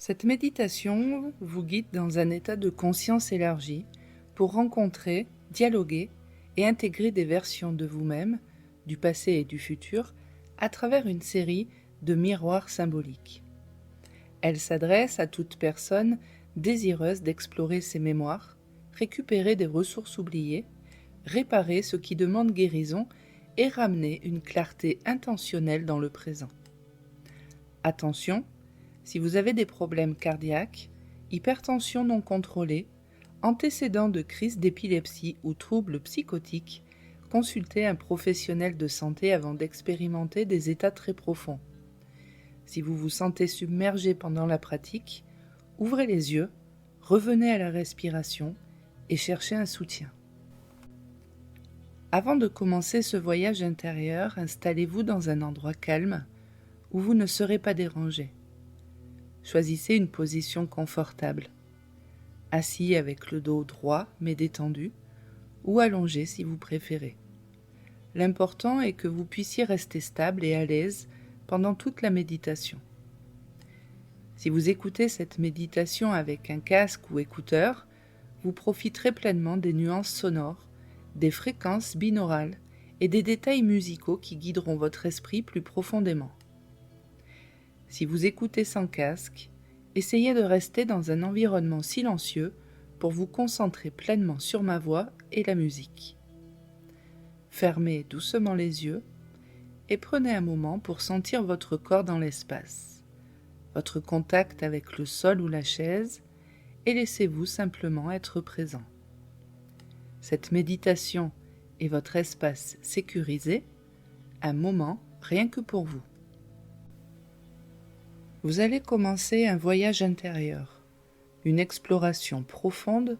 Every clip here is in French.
Cette méditation vous guide dans un état de conscience élargi pour rencontrer, dialoguer et intégrer des versions de vous-même, du passé et du futur, à travers une série de miroirs symboliques. Elle s'adresse à toute personne désireuse d'explorer ses mémoires, récupérer des ressources oubliées, réparer ce qui demande guérison et ramener une clarté intentionnelle dans le présent. Attention, si vous avez des problèmes cardiaques, hypertension non contrôlée, antécédents de crise d'épilepsie ou troubles psychotiques, consultez un professionnel de santé avant d'expérimenter des états très profonds. Si vous vous sentez submergé pendant la pratique, ouvrez les yeux, revenez à la respiration et cherchez un soutien. Avant de commencer ce voyage intérieur, installez-vous dans un endroit calme où vous ne serez pas dérangé. Choisissez une position confortable, assis avec le dos droit mais détendu, ou allongé si vous préférez. L'important est que vous puissiez rester stable et à l'aise pendant toute la méditation. Si vous écoutez cette méditation avec un casque ou écouteur, vous profiterez pleinement des nuances sonores, des fréquences binaurales et des détails musicaux qui guideront votre esprit plus profondément. Si vous écoutez sans casque, essayez de rester dans un environnement silencieux pour vous concentrer pleinement sur ma voix et la musique. Fermez doucement les yeux et prenez un moment pour sentir votre corps dans l'espace, votre contact avec le sol ou la chaise, et laissez-vous simplement être présent. Cette méditation est votre espace sécurisé, un moment rien que pour vous. Vous allez commencer un voyage intérieur, une exploration profonde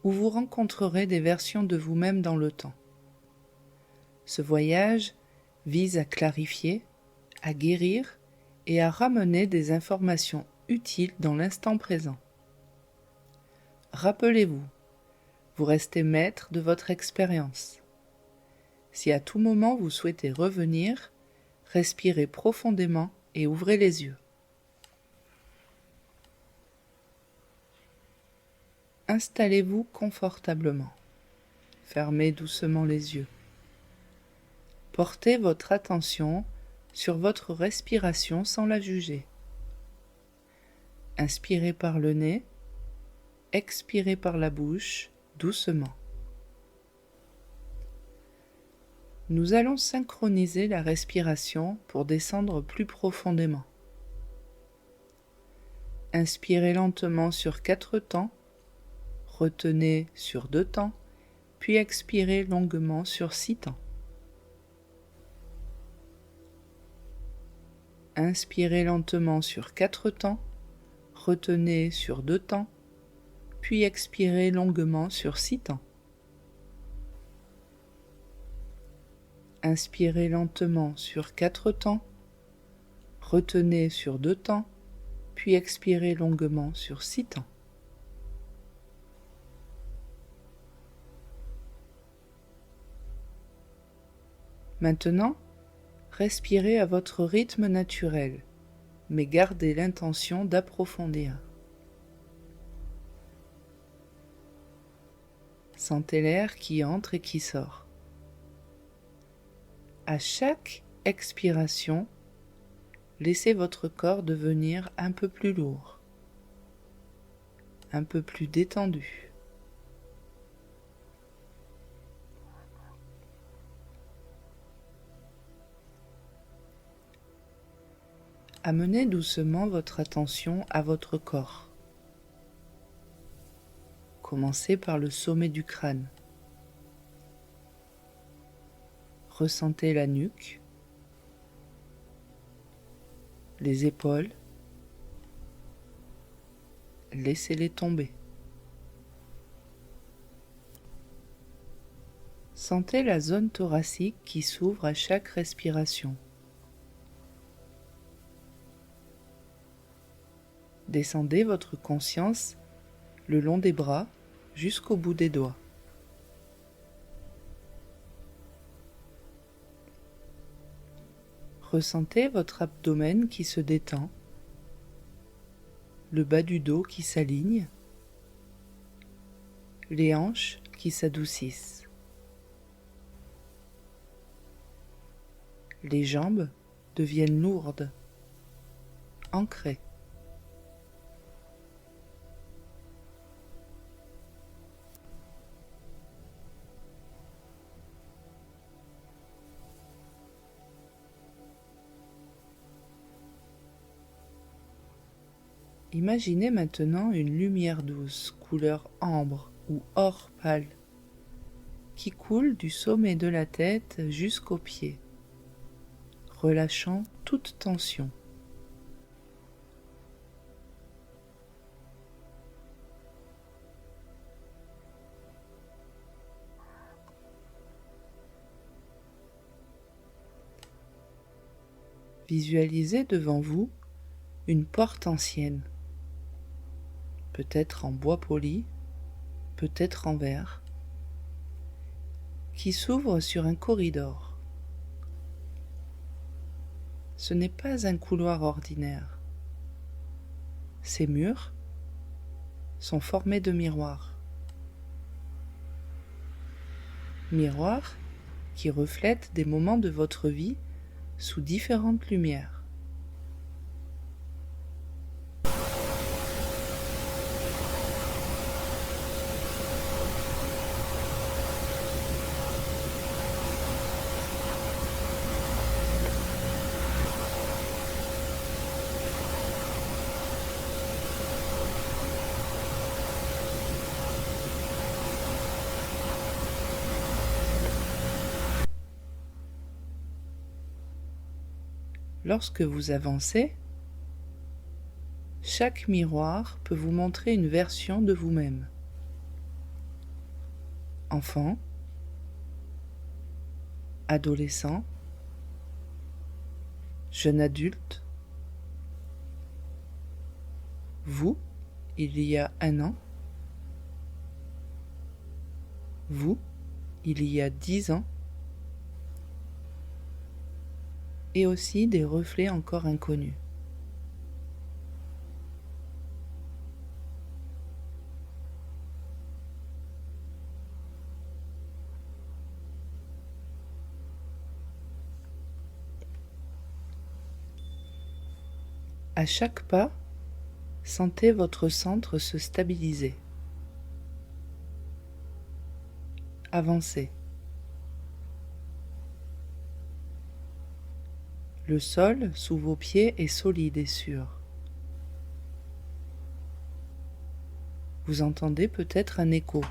où vous rencontrerez des versions de vous-même dans le temps. Ce voyage vise à clarifier, à guérir et à ramener des informations utiles dans l'instant présent. Rappelez-vous, vous restez maître de votre expérience. Si à tout moment vous souhaitez revenir, respirez profondément et ouvrez les yeux. Installez-vous confortablement. Fermez doucement les yeux. Portez votre attention sur votre respiration sans la juger. Inspirez par le nez, expirez par la bouche, doucement. Nous allons synchroniser la respiration pour descendre plus profondément. Inspirez lentement sur 4 temps, retenez sur 2 temps, puis expirez longuement sur 6 temps. Inspirez lentement sur 4 temps, retenez sur 2 temps, puis expirez longuement sur 6 temps. Inspirez lentement sur 4 temps, retenez sur 2 temps, puis expirez longuement sur 6 temps. Maintenant, respirez à votre rythme naturel, mais gardez l'intention d'approfondir. Sentez l'air qui entre et qui sort. À chaque expiration, laissez votre corps devenir un peu plus lourd, un peu plus détendu. Amenez doucement votre attention à votre corps. Commencez par le sommet du crâne. Ressentez la nuque, les épaules. Laissez-les tomber. Sentez la zone thoracique qui s'ouvre à chaque respiration. Descendez votre conscience le long des bras jusqu'au bout des doigts. Ressentez votre abdomen qui se détend. le bas du dos qui s'aligne, les hanches qui s'adoucissent, les jambes deviennent lourdes, ancrées. Imaginez maintenant une lumière douce, couleur ambre ou or pâle, qui coule du sommet de la tête jusqu'aux pieds, relâchant toute tension. Visualisez devant vous une porte ancienne, peut-être en bois poli, peut-être en verre, qui s'ouvre sur un corridor. Ce n'est pas un couloir ordinaire. Ces murs sont formés de miroirs. Miroirs qui reflètent des moments de votre vie sous différentes lumières. Lorsque vous avancez, chaque miroir peut vous montrer une version de vous-même. Enfant, adolescent, jeune adulte, vous, il y a 1 an, vous, il y a 10 ans, et aussi des reflets encore inconnus. À chaque pas, sentez votre centre se stabiliser. Avancez. Le sol sous vos pieds est solide et sûr. Vous entendez peut-être un écho,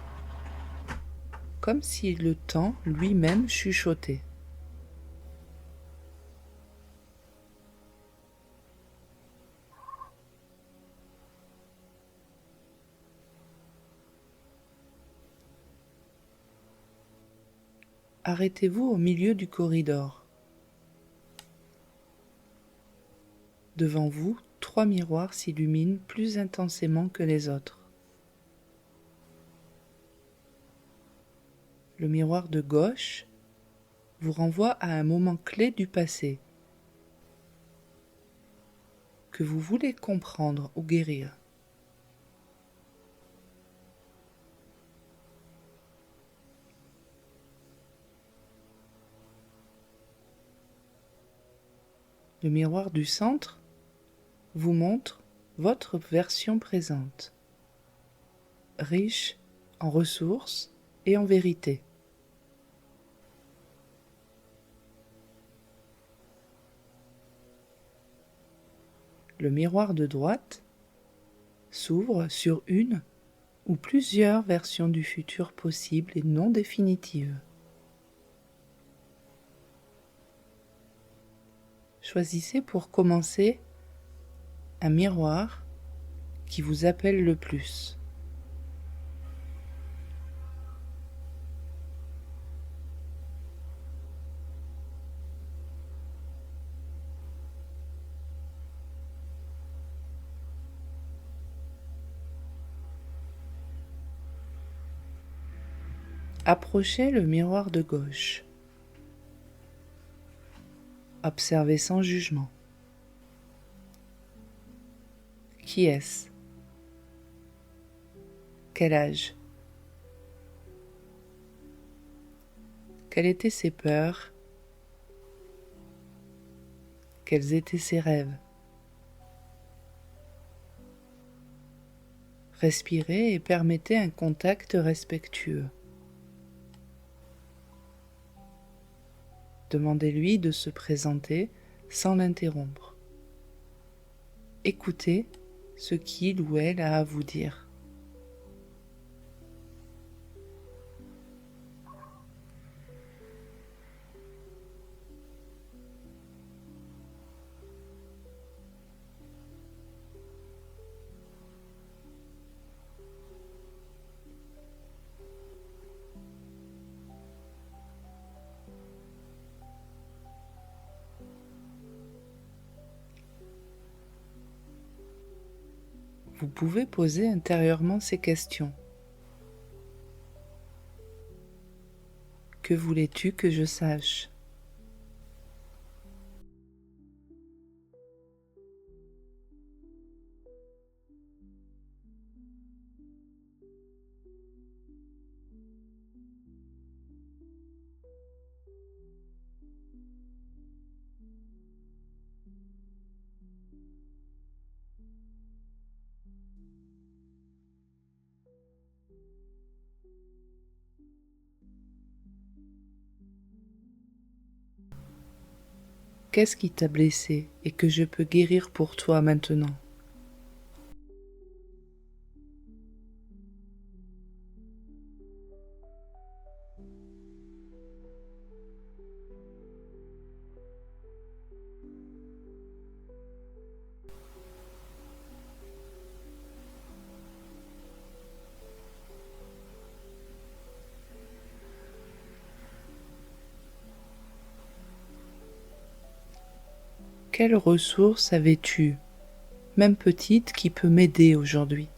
comme si le temps lui-même chuchotait. Arrêtez-vous au milieu du corridor. Devant vous, 3 miroirs s'illuminent plus intensément que les autres. Le miroir de gauche vous renvoie à un moment clé du passé que vous voulez comprendre ou guérir. Le miroir du centre vous montre votre version présente, riche en ressources et en vérité. Le miroir de droite s'ouvre sur une ou plusieurs versions du futur possibles et non définitives. Choisissez pour commencer un miroir qui vous appelle le plus. Approchez le miroir de gauche. Observez sans jugement. Qui est-ce? quel âge? Quelles étaient ses peurs? Quels étaient ses rêves? Respirez et permettez un contact respectueux. Demandez-lui de se présenter sans l'interrompre. Écoutez ce qu'il ou elle a à vous dire. Vous pouvez poser intérieurement ces questions. Que voulais-tu que je sache? Qu'est-ce qui t'a blessé et que je peux guérir pour toi maintenant? Quelle ressource avais-tu, même petite, qui peut m'aider aujourd'hui?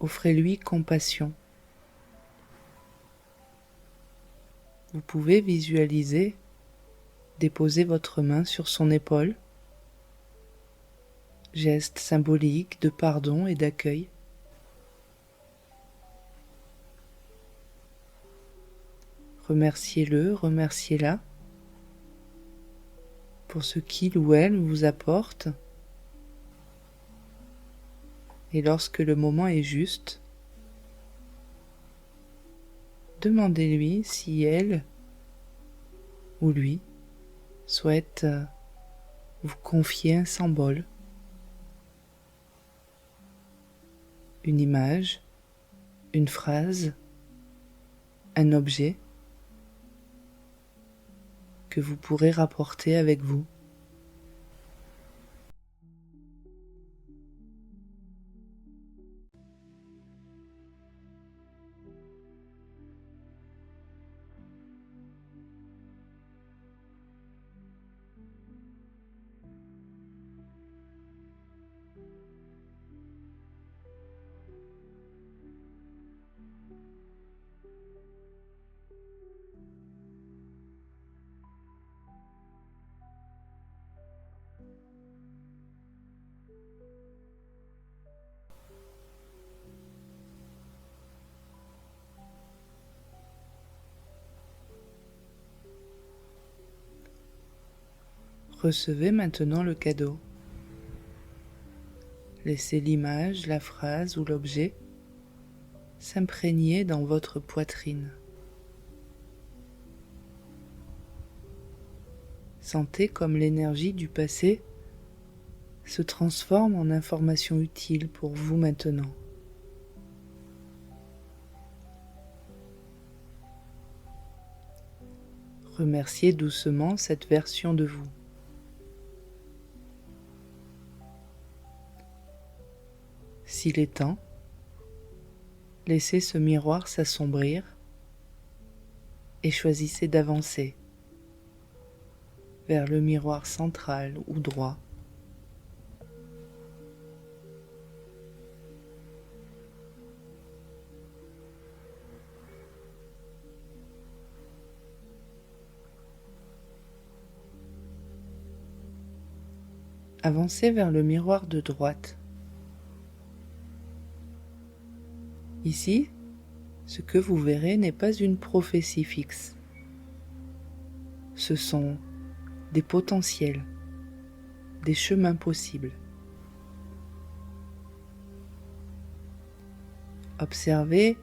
Offrez-lui compassion. Vous pouvez visualiser, déposer votre main sur son épaule, geste symbolique de pardon et d'accueil. Remerciez-le, remerciez-la pour ce qu'il ou elle vous apporte. Et lorsque le moment est juste, demandez-lui si elle ou lui souhaite vous confier un symbole, une image, une phrase, un objet que vous pourrez rapporter avec vous. Recevez maintenant le cadeau. Laissez l'image, la phrase ou l'objet s'imprégner dans votre poitrine. Sentez comme l'énergie du passé se transforme en information utile pour vous maintenant. Remerciez doucement cette version de vous. S'il est temps, laissez ce miroir s'assombrir et choisissez d'avancer vers le miroir central ou droit. Avancez vers le miroir de droite. Ici, ce que vous verrez n'est pas une prophétie fixe. Ce sont des potentiels, des chemins possibles. Observez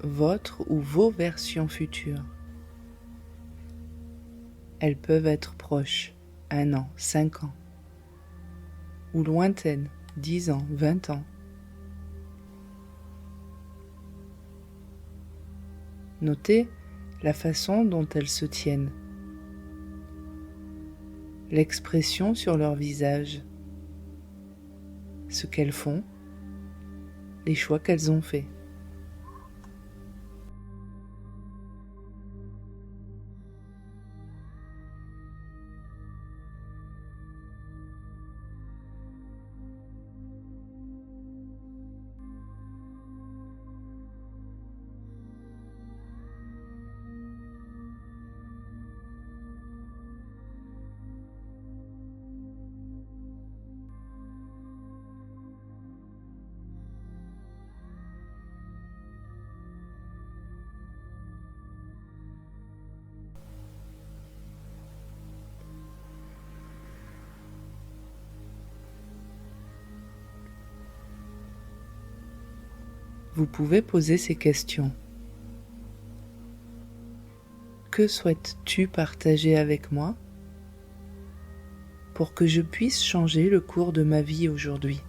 votre ou vos versions futures. Elles peuvent être proches, 1 an, 5 ans, ou lointaines, 10 ans, 20 ans. Notez la façon dont elles se tiennent, l'expression sur leur visage, ce qu'elles font, les choix qu'elles ont faits. Vous pouvez poser ces questions. Que souhaites-tu partager avec moi pour que je puisse changer le cours de ma vie aujourd'hui ?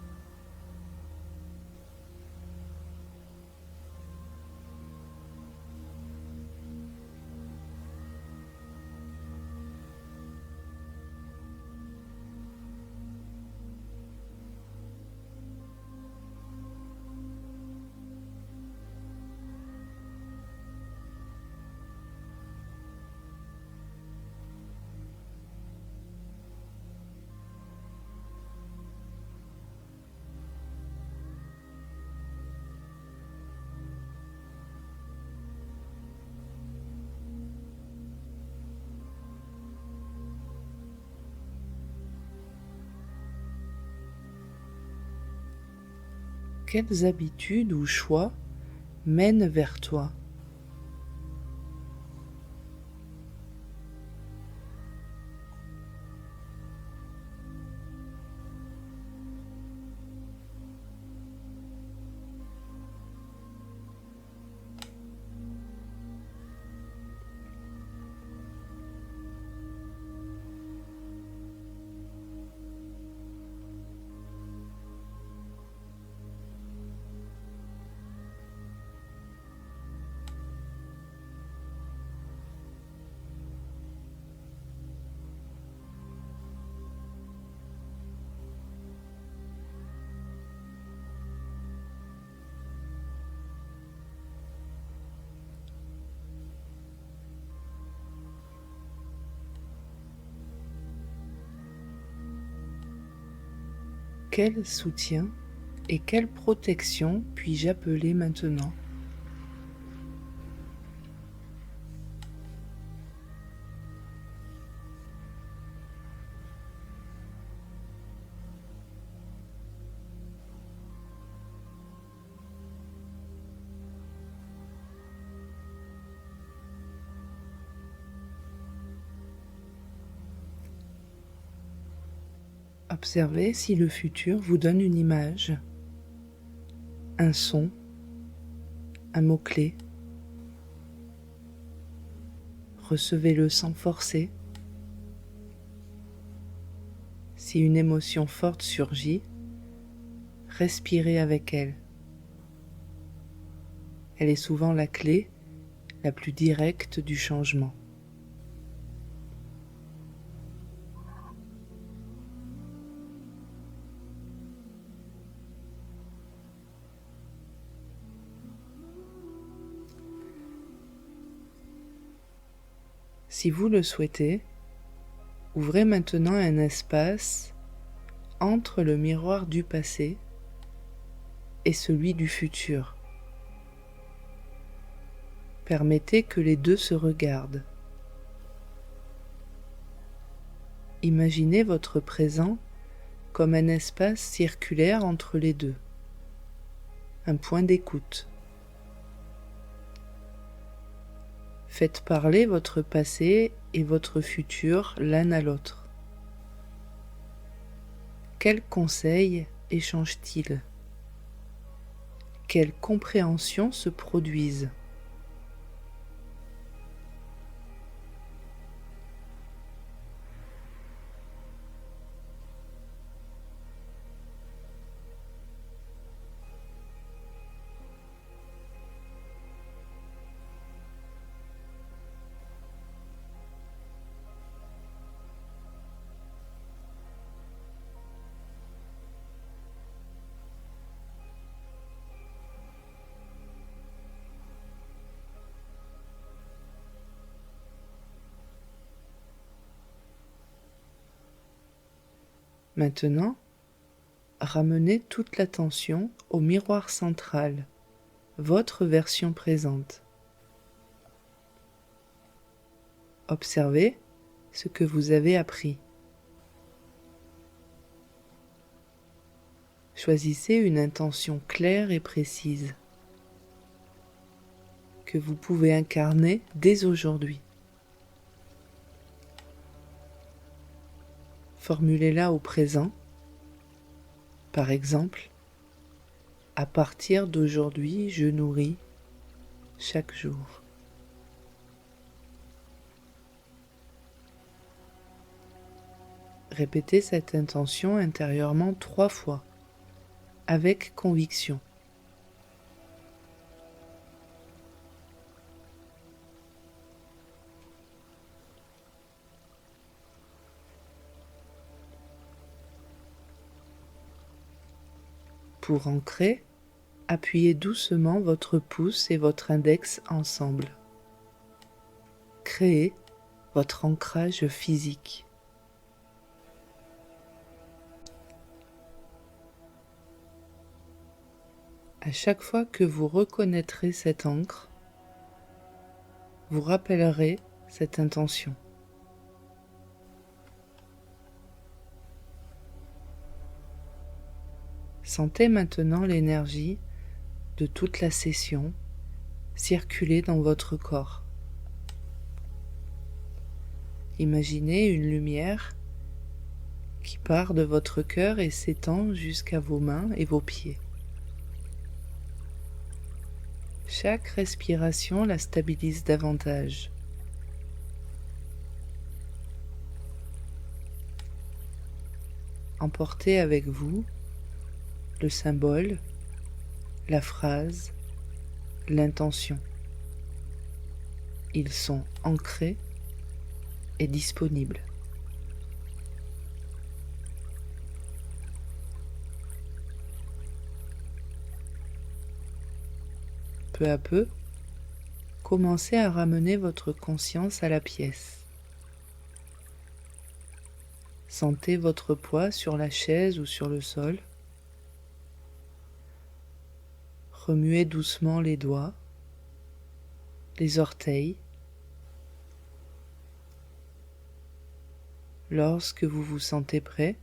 Quelles habitudes ou choix mènent vers toi ? Quel soutien et quelle protection puis-je appeler maintenant ? Observez si le futur vous donne une image, un son, un mot-clé. Recevez-le sans forcer. Si une émotion forte surgit, respirez avec elle. Elle est souvent la clé la plus directe du changement. Si vous le souhaitez, ouvrez maintenant un espace entre le miroir du passé et celui du futur. Permettez que les deux se regardent. Imaginez votre présent comme un espace circulaire entre les deux, un point d'écoute. Faites parler votre passé et votre futur l'un à l'autre. Quels conseils échangent-ils? Quelles compréhensions se produisent? Maintenant, ramenez toute l'attention au miroir central, votre version présente. Observez ce que vous avez appris. Choisissez une intention claire et précise que vous pouvez incarner dès aujourd'hui. Formulez-la au présent. Par exemple, à partir d'aujourd'hui, je nourris chaque jour. Répétez cette intention intérieurement 3 fois, avec conviction. Pour ancrer, appuyez doucement votre pouce et votre index ensemble. Créez votre ancrage physique. À chaque fois que vous reconnaîtrez cette ancre, vous rappellerez cette intention. Sentez maintenant l'énergie de toute la session circuler dans votre corps. Imaginez une lumière qui part de votre cœur et s'étend jusqu'à vos mains et vos pieds. Chaque respiration la stabilise davantage. Emportez avec vous le symbole, la phrase, l'intention. Ils sont ancrés et disponibles. Peu à peu, commencez à ramener votre conscience à la pièce. Sentez votre poids sur la chaise ou sur le sol. Remuez doucement les doigts, les orteils. Lorsque vous vous sentez prêt,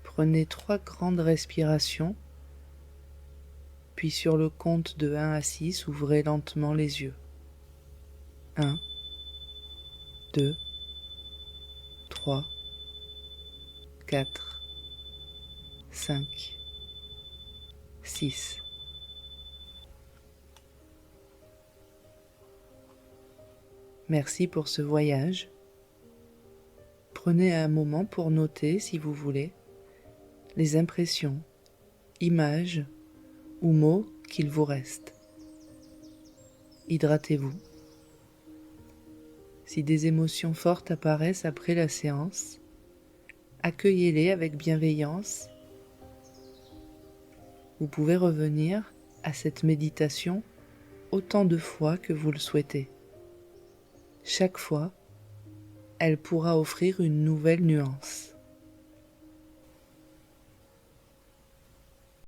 prenez 3 grandes respirations, puis sur le compte de 1 à 6, ouvrez lentement les yeux. 1, 2, 3, 4, 5, 6. Merci pour ce voyage. Prenez un moment pour noter, si vous voulez, les impressions, images ou mots qu'il vous reste. Hydratez-vous. Si des émotions fortes apparaissent après la séance, accueillez-les avec bienveillance. Vous pouvez revenir à cette méditation autant de fois que vous le souhaitez. Chaque fois, elle pourra offrir une nouvelle nuance.